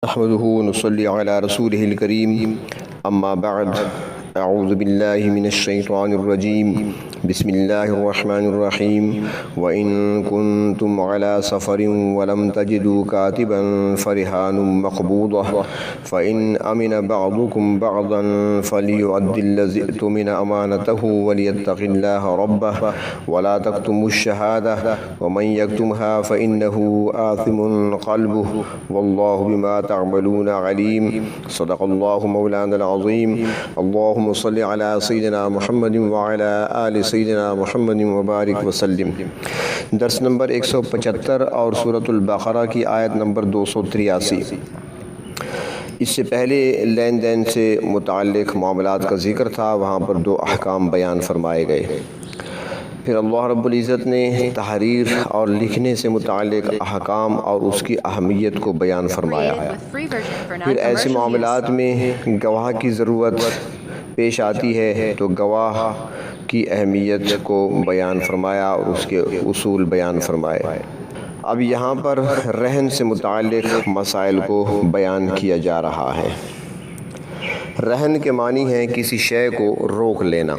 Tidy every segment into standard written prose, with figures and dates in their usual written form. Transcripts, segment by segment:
نحمده ونصلي على رسوله الكريم أما بعد أعوذ بالله من الشيطان الرجيم بسم الله الرحمن الرحيم وإن كنتم على سفر ولم تجدوا كاتبا فرهان مقبوضة فإن أمن بعضكم بعضا فليؤد الذي اؤتمن أمانته وليتق الله ربه ولا تكتموا الشهادة ومن يكتمها فإنه آثم قلبه والله بما تعملون عليم صدق الله مولانا العظيم اللهم صل على سيدنا محمد وعلى آل سیدنا محمد وبارک وسلم۔ درس نمبر 175 اور سورۃ البقرہ کی آیت نمبر 283۔ اس سے پہلے لین دین سے متعلق معاملات کا ذکر تھا، وہاں پر 2 احکام بیان فرمائے گئے۔ پھر اللہ رب العزت نے تحریر اور لکھنے سے متعلق احکام اور اس کی اہمیت کو بیان فرمایا۔ پھر ایسے معاملات میں گواہ کی ضرورت پیش آتی ہے تو گواہ کی اہمیت کو بیان فرمایا اور اس کے اصول بیان فرمائے۔ اب یہاں پر رہن سے متعلق مسائل کو بیان کیا جا رہا ہے۔ رہن کے معنی ہے کسی شے کو روک لینا۔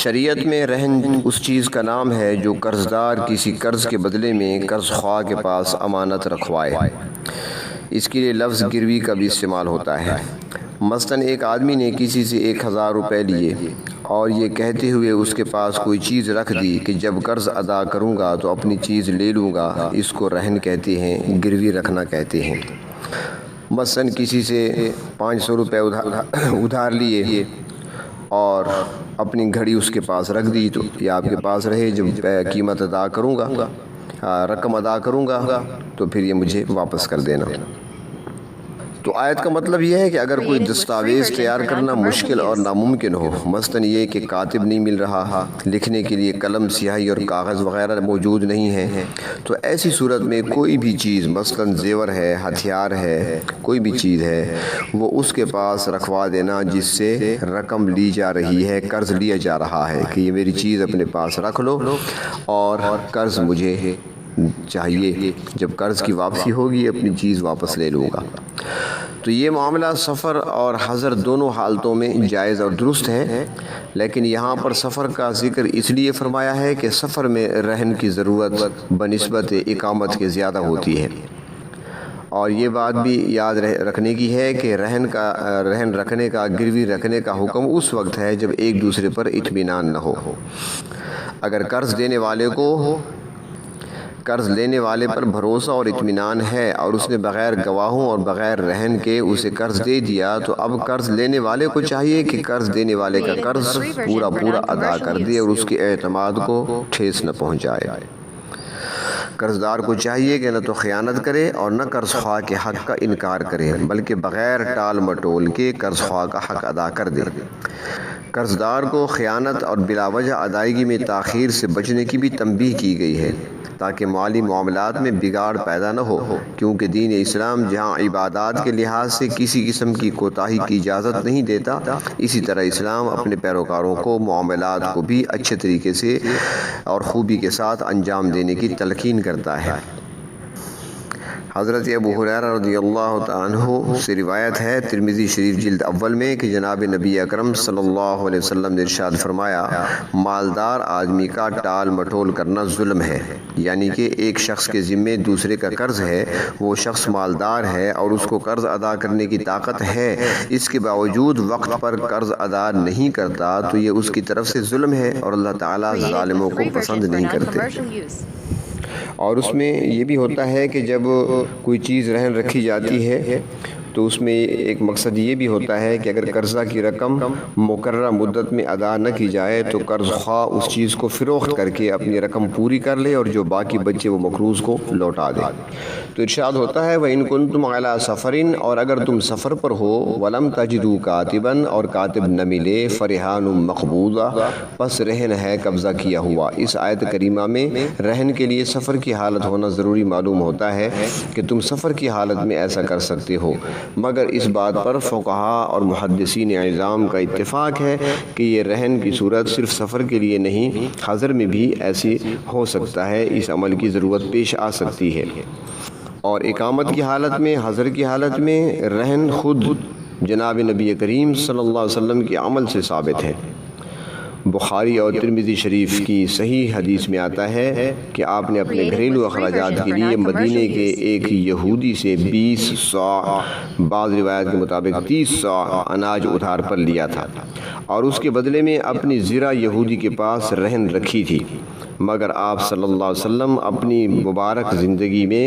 شریعت میں رہن اس چیز کا نام ہے جو قرض دار کسی قرض کے بدلے میں قرض خواہ کے پاس امانت رکھوائے۔ اس کے لیے لفظ گروی کا بھی استعمال ہوتا ہے۔ مثلاً ایک آدمی نے کسی سے 1000 روپے لیے اور یہ کہتے ہوئے اس کے پاس کوئی چیز رکھ دی کہ جب قرض ادا کروں گا تو اپنی چیز لے لوں گا، اس کو رہن کہتے ہیں، گروی رکھنا کہتے ہیں۔ مثلاً کسی سے 500 روپے ادھار لیے اور اپنی گھڑی اس کے پاس رکھ دی تو یہ آپ کے پاس رہے، جب قیمت ادا کروں گا، رقم ادا کروں گا تو پھر یہ مجھے واپس کر دینا۔ تو آیت کا مطلب یہ ہے کہ اگر کوئی دستاویز تیار کرنا مشکل اور ناممکن ہو، مثلاً یہ کہ کاتب نہیں مل رہا، لکھنے کے لیے قلم، سیاہی اور کاغذ وغیرہ موجود نہیں ہیں، تو ایسی صورت میں کوئی بھی چیز، مثلاً زیور ہے، ہتھیار ہے، کوئی بھی چیز ہے، وہ اس کے پاس رکھوا دینا جس سے رقم لی جا رہی ہے، قرض لیا جا رہا ہے، کہ یہ میری چیز اپنے پاس رکھ لو اور قرض مجھے چاہیے، جب قرض کی واپسی ہوگی اپنی چیز واپس لے لوں گا۔ تو یہ معاملہ سفر اور حضر دونوں حالتوں میں جائز اور درست ہے، لیکن یہاں پر سفر کا ذکر اس لیے فرمایا ہے کہ سفر میں رہن کی ضرورت بنسبت اقامت کے زیادہ ہوتی ہے۔ اور یہ بات بھی یاد رکھنے کی ہے کہ رہن رکھنے کا، گروی رکھنے کا حکم اس وقت ہے جب ایک دوسرے پر اطمینان نہ ہو۔ اگر قرض لینے والے پر بھروسہ اور اطمینان ہے اور اس نے بغیر گواہوں اور بغیر رہن کے اسے قرض دے دیا، تو اب قرض لینے والے کو چاہیے کہ قرض دینے والے کا قرض پورا ادا کر دے اور اس کے اعتماد کو ٹھیس نہ پہنچائے۔ قرض دار کو چاہیے کہ نہ تو خیانت کرے اور نہ قرض خواہ کے حق کا انکار کرے، بلکہ بغیر ٹال مٹول کے قرض خواہ کا حق ادا کر دے۔ قرض دار کو خیانت اور بلا وجہ ادائیگی میں تاخیر سے بچنے کی بھی تنبیہ کی گئی ہے تاکہ مالی معاملات میں بگاڑ پیدا نہ ہو، کیونکہ دین اسلام جہاں عبادات کے لحاظ سے کسی قسم کی کوتاہی کی اجازت نہیں دیتا، اسی طرح اسلام اپنے پیروکاروں کو معاملات کو بھی اچھے طریقے سے اور خوبی کے ساتھ انجام دینے کی تلقین کرتا ہے۔ حضرت ابو ہریرہ رضی اللہ تعالیٰ عنہ سے روایت ہے ترمذی شریف جلد اول میں کہ جناب نبی اکرم صلی اللہ علیہ وسلم نے ارشاد فرمایا، مالدار آدمی کا ٹال مٹول کرنا ظلم ہے، یعنی کہ ایک شخص کے ذمے دوسرے کا قرض ہے، وہ شخص مالدار ہے اور اس کو قرض ادا کرنے کی طاقت ہے، اس کے باوجود وقت پر قرض ادا نہیں کرتا تو یہ اس کی طرف سے ظلم ہے اور اللہ تعالیٰ ظالموں کو پسند نہیں کرتے۔ اور اس میں یہ بھی ہوتا ہے کہ جب کوئی چیز رہن رکھی جاتی ہے تو اس میں ایک مقصد یہ بھی ہوتا ہے کہ اگر قرضہ کی رقم مقررہ مدت میں ادا نہ کی جائے تو قرض خواہ اس چیز کو فروخت کر کے اپنی رقم پوری کر لے اور جو باقی بچے وہ مقروض کو لوٹا دے۔ تو ارشاد ہوتا ہے وَإِن كُنتُمْ عَلَىٰ سَفَرٍ، اور اگر تم سفر پر ہو، وَلَمْ تَجِدُوا كَاتِبًا، اور کاتب نہ ملے، فَرِحَانٌ مَقْبُوضَةٌ، پس رہن ہے قبضہ کیا ہوا۔ اس آیت کریمہ میں رہن کے لیے سفر کی حالت ہونا ضروری معلوم ہوتا ہے کہ تم سفر کی حالت میں ایسا کر سکتے ہو، مگر اس بات پر فقہاء اور محدثین اعظام کا اتفاق ہے کہ یہ رہن کی صورت صرف سفر کے لیے نہیں، حضر میں بھی ایسی ہو سکتا ہے، اس عمل کی ضرورت پیش آ سکتی ہے۔ اور اقامت کی حالت میں، حضر کی حالت میں رہن خود جناب نبی کریم صلی اللہ علیہ وسلم کے عمل سے ثابت ہے۔ بخاری اور ترمذی شریف کی صحیح حدیث میں آتا ہے کہ آپ نے اپنے گھریلو اخراجات کے لیے مدینے کے ایک یہودی سے 20 صاع، بعض روایت کے مطابق 30 صاع اناج ادھار پر لیا تھا، اور اس کے بدلے میں اپنی زرہ یہودی کے پاس رہن رکھی تھی، مگر آپ صلی اللہ علیہ وسلم اپنی مبارک زندگی میں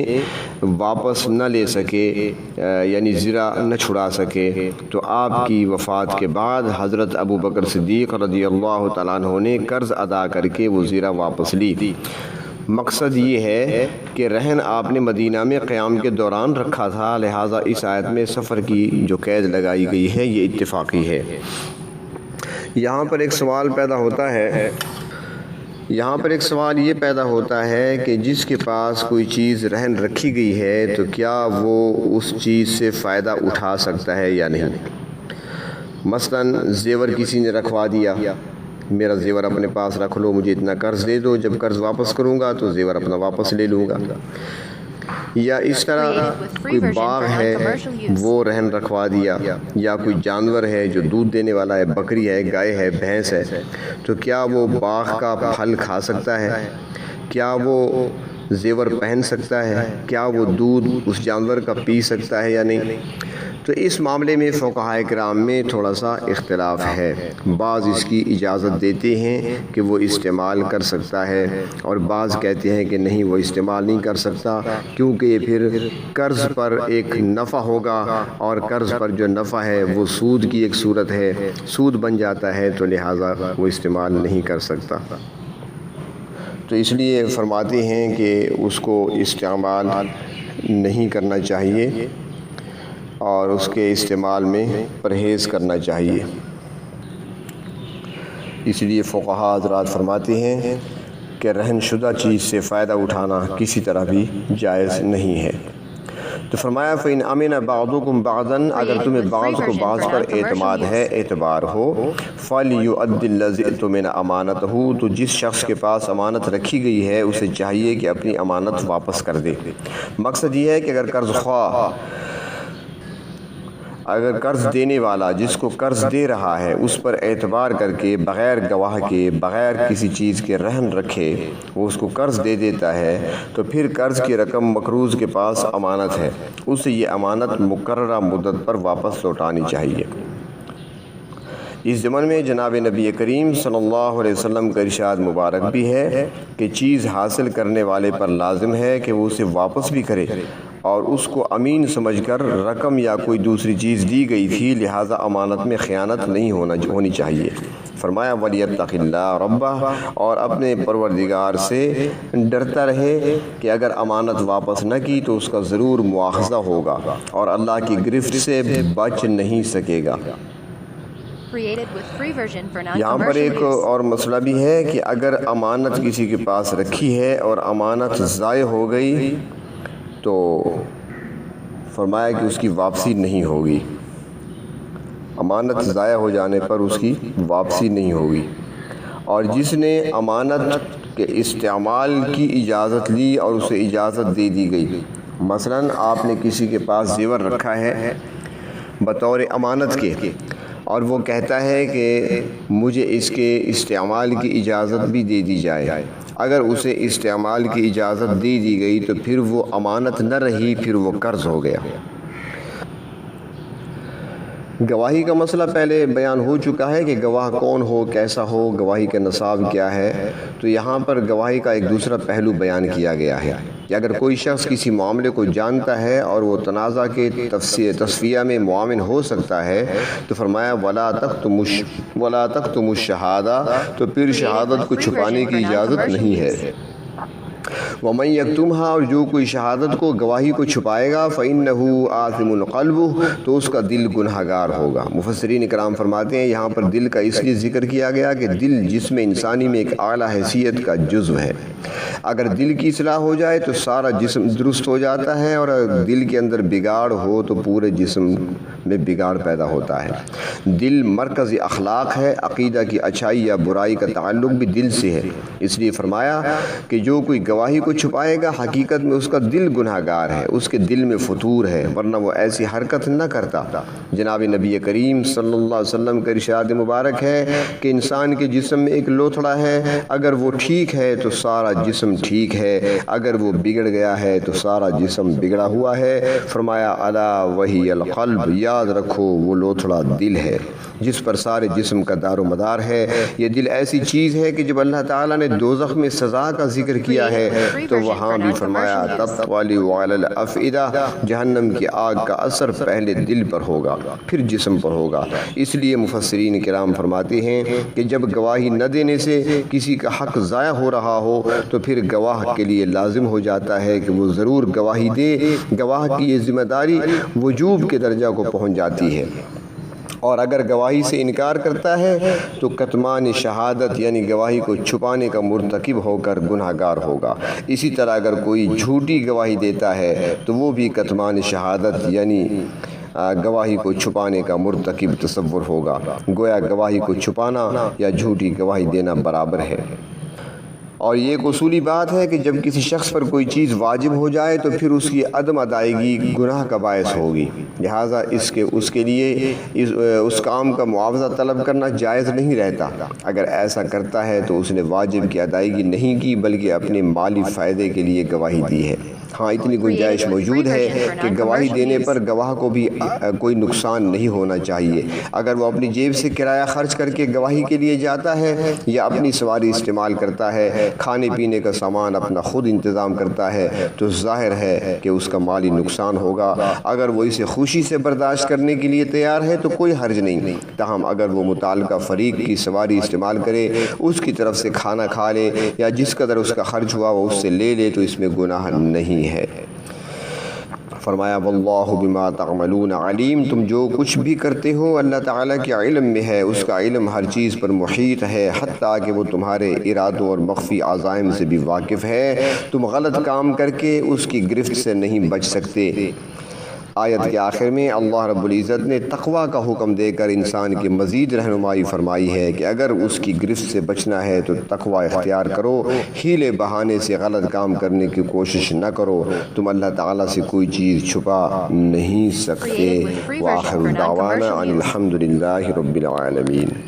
واپس نہ لے سکے، یعنی زرہ نہ چھڑا سکے، تو آپ کی وفات کے بعد حضرت ابو بکر صدیق رضی اللہ تعالیٰ عنہ نے قرض ادا کر کے وہ زرہ واپس لی۔ مقصد یہ ہے کہ رہن آپ نے مدینہ میں قیام کے دوران رکھا تھا، لہٰذا اس آیت میں سفر کی جو قید لگائی گئی ہے یہ اتفاقی ہے۔ یہاں پر ایک سوال یہ پیدا ہوتا ہے کہ جس کے پاس کوئی چیز رہن رکھی گئی ہے تو کیا وہ اس چیز سے فائدہ اٹھا سکتا ہے یا نہیں؟ مثلاً زیور کسی نے رکھوا دیا، میرا زیور اپنے پاس رکھ لو، مجھے اتنا قرض دے دو، جب قرض واپس کروں گا تو زیور اپنا واپس لے لوں گا۔ یا اس طرح کوئی باغ ہے وہ رہن رکھوا دیا، یا کوئی جانور ہے جو دودھ دینے والا ہے، بکری ہے، گائے ہے، بھینس ہے، تو کیا وہ باغ کا پھل کھا سکتا ہے؟ کیا وہ زیور پہن سکتا ہے؟ کیا وہ دودھ اس جانور کا پی سکتا ہے یا نہیں؟ تو اس معاملے میں فقہائے کرام میں تھوڑا سا اختلاف ہے۔ بعض اس کی اجازت دیتے ہیں کہ وہ استعمال کر سکتا ہے، اور بعض کہتے ہیں کہ نہیں، وہ استعمال نہیں کر سکتا، کیونکہ یہ پھر قرض پر ایک نفع ہوگا، اور قرض پر جو نفع ہے وہ سود کی ایک صورت ہے، سود بن جاتا ہے، تو لہٰذا وہ استعمال نہیں کر سکتا۔ تو اس لیے فرماتے ہیں کہ اس کو استعمال نہیں کرنا چاہیے اور اس کے استعمال میں پرہیز کرنا چاہیے۔ اس لیے فقہاء حضرات فرماتے ہیں کہ رہن شدہ چیز سے فائدہ اٹھانا کسی طرح بھی جائز نہیں ہے۔ تو فرمایا فَإِنْ أَمِنَ بَعْضُكُمْ بَعْضًا، اگر تمہیں بعض کو بعض پر اعتماد ہے، اعتبار ہو، فَلْيُؤَدِّ الَّذِي اؤْتُمِنَ أَمَانَتَهُ، تو جس شخص کے پاس امانت رکھی گئی ہے اسے چاہیے کہ اپنی امانت واپس کر دے۔ مقصد یہ ہے کہ اگر قرض دینے والا جس کو قرض دے رہا ہے اس پر اعتبار کر کے بغیر گواہ کے، بغیر کسی چیز کے رہن رکھے وہ اس کو قرض دے دیتا ہے، تو پھر قرض کی رقم مقروض کے پاس امانت ہے، اسے یہ امانت مقررہ مدت پر واپس لوٹانی چاہیے۔ اس ضمن میں جناب نبی کریم صلی اللہ علیہ وسلم کا ارشاد مبارک بھی ہے کہ چیز حاصل کرنے والے پر لازم ہے کہ وہ اسے واپس بھی کرے، اور اس کو امین سمجھ کر رقم یا کوئی دوسری چیز دی گئی تھی، لہٰذا امانت میں خیانت نہیں ہونی چاہیے۔ فرمایا وَلْيَتَّقِ اللَّهَ رَبَّهُ، اور اپنے پروردگار سے ڈرتا رہے کہ اگر امانت واپس نہ کی تو اس کا ضرور مواخذہ ہوگا، اور اللہ کی گرفت سے بچ نہیں سکے گا۔ یہاں پر ایک اور مسئلہ بھی ہے کہ اگر امانت کسی کے پاس رکھی ہے اور امانت ضائع ہو گئی تو فرمایا کہ اس کی واپسی نہیں ہوگی، امانت ضائع ہو جانے پر اس کی واپسی نہیں ہوگی۔ اور جس نے امانت کے استعمال کی اجازت لی اور اسے اجازت دے دی گئی، مثلاً آپ نے کسی کے پاس زیور رکھا ہے بطور امانت کے، اور وہ کہتا ہے کہ مجھے اس کے استعمال کی اجازت بھی دے دی جائے، اگر اسے استعمال کی اجازت دے دی گئی تو پھر وہ امانت نہ رہی، پھر وہ قرض ہو گیا۔ گواہی کا مسئلہ پہلے بیان ہو چکا ہے کہ گواہ کون ہو، کیسا ہو، گواہی کا نصاب کیا ہے، تو یہاں پر گواہی کا ایک دوسرا پہلو بیان کیا گیا ہے کہ اگر کوئی شخص کسی معاملے کو جانتا ہے اور وہ تنازع کے تصفیہ میں معاون ہو سکتا ہے تو فرمایا وَلَا تَكْتُمُوا الشَّهَادَةَ، تو پھر شہادت کو چھپانے کی اجازت نہیں ہے۔ وَمَن يَكْتُمْهَا، اور جو کوئی شہادت کو، گواہی کو چھپائے گا، فَإِنَّهُ آثِمٌ قَلْبُهُ، تو اس کا دل گنہگار ہوگا۔ مفسرین کرام فرماتے ہیں یہاں پر دل کا اس لیے ذکر کیا گیا کہ دل جسم انسانی میں ایک اعلیٰ حیثیت کا جزو ہے، اگر دل کی اصلاح ہو جائے تو سارا جسم درست ہو جاتا ہے، اور اگر دل کے اندر بگاڑ ہو تو پورے جسم میں بگاڑ پیدا ہوتا ہے۔ دل مرکز اخلاق ہے، عقیدہ کی اچھائی یا برائی کا تعلق بھی دل سے ہے، اس لیے فرمایا کہ جو کوئی گواہی کو چھپائے گا حقیقت میں اس کا دل گناہ گار ہے، اس کے دل میں فتور ہے، ورنہ وہ ایسی حرکت نہ کرتا۔ جناب نبی کریم صلی اللہ علیہ وسلم کا ارشاد مبارک ہے کہ انسان کے جسم میں ایک لوتھڑا ہے، اگر وہ ٹھیک ہے تو سارا جسم ٹھیک ہے، اگر وہ بگڑ گیا ہے تو سارا جسم بگڑا ہوا ہے۔ فرمایا الا وہی القلب، یاد رکھو وہ لوتھڑا دل ہے جس پر سارے جسم کا دار و مدار ہے۔ یہ دل ایسی چیز ہے کہ جب اللہ تعالیٰ نے دوزخ میں سزا کا ذکر کیا ہے تو وہاں بھی فرمایا تطلع علی الافئدہ، جہنم کی آگ کا اثر پہلے دل پر ہوگا پھر جسم پر ہوگا۔ اس لیے مفسرین کرام فرماتے ہیں کہ جب گواہی نہ دینے سے کسی کا حق ضائع ہو رہا ہو تو پھر گواہ کے لیے لازم ہو جاتا ہے کہ وہ ضرور گواہی دے۔ گواہ کی یہ ذمہ داری وجوب کے درجہ کو پہنچ جاتی ہے، اور اگر گواہی سے انکار کرتا ہے تو کتمان شہادت یعنی گواہی کو چھپانے کا مرتکب ہو کر گناہ گار ہوگا۔ اسی طرح اگر کوئی جھوٹی گواہی دیتا ہے تو وہ بھی کتمان شہادت یعنی گواہی کو چھپانے کا مرتکب تصور ہوگا۔ گویا گواہی کو چھپانا یا جھوٹی گواہی دینا برابر ہے۔ اور یہ ایک اصولی بات ہے کہ جب کسی شخص پر کوئی چیز واجب ہو جائے تو پھر اس کی عدم ادائیگی گناہ کا باعث ہوگی، لہٰذا اس کے لیے اس کام کا معاوضہ طلب کرنا جائز نہیں رہتا۔ اگر ایسا کرتا ہے تو اس نے واجب کی ادائیگی نہیں کی بلکہ اپنے مالی فائدے کے لیے گواہی دی ہے۔ ہاں اتنی گنجائش موجود ہے کہ گواہی دینے پر گواہ کو بھی کوئی نقصان نہیں ہونا چاہیے۔ اگر وہ اپنی جیب سے کرایہ خرچ کر کے گواہی کے لیے جاتا ہے یا اپنی سواری استعمال کرتا ہے، کھانے پینے کا سامان اپنا خود انتظام کرتا ہے تو ظاہر ہے کہ اس کا مالی نقصان ہوگا۔ اگر وہ اسے خوشی سے برداشت کرنے کے لیے تیار ہے تو کوئی حرج نہیں، تاہم اگر وہ متعلقہ فریق کی سواری استعمال کرے، اس کی طرف سے کھانا کھا لے یا جس قدر اس کا خرچ ہوا وہ اس سے لے لے تو اس میں گناہ نہیں ہے۔ فرمایا واللہ بما تعملون علیم، تم جو کچھ بھی کرتے ہو اللہ تعالیٰ کے علم میں ہے، اس کا علم ہر چیز پر محیط ہے، حتیٰ کہ وہ تمہارے ارادوں اور مخفی عزائم سے بھی واقف ہے۔ تم غلط کام کر کے اس کی گرفت سے نہیں بچ سکتے۔ آیت کے آخر میں اللہ رب العزت نے تقوی کا حکم دے کر انسان کی مزید رہنمائی فرمائی ہے کہ اگر اس کی گرفت سے بچنا ہے تو تقوی اختیار کرو، ہیلے بہانے سے غلط کام کرنے کی کوشش نہ کرو، تم اللہ تعالیٰ سے کوئی چیز چھپا نہیں سکتے۔ وآخر دعوانا ان الحمد للہ رب العالمین۔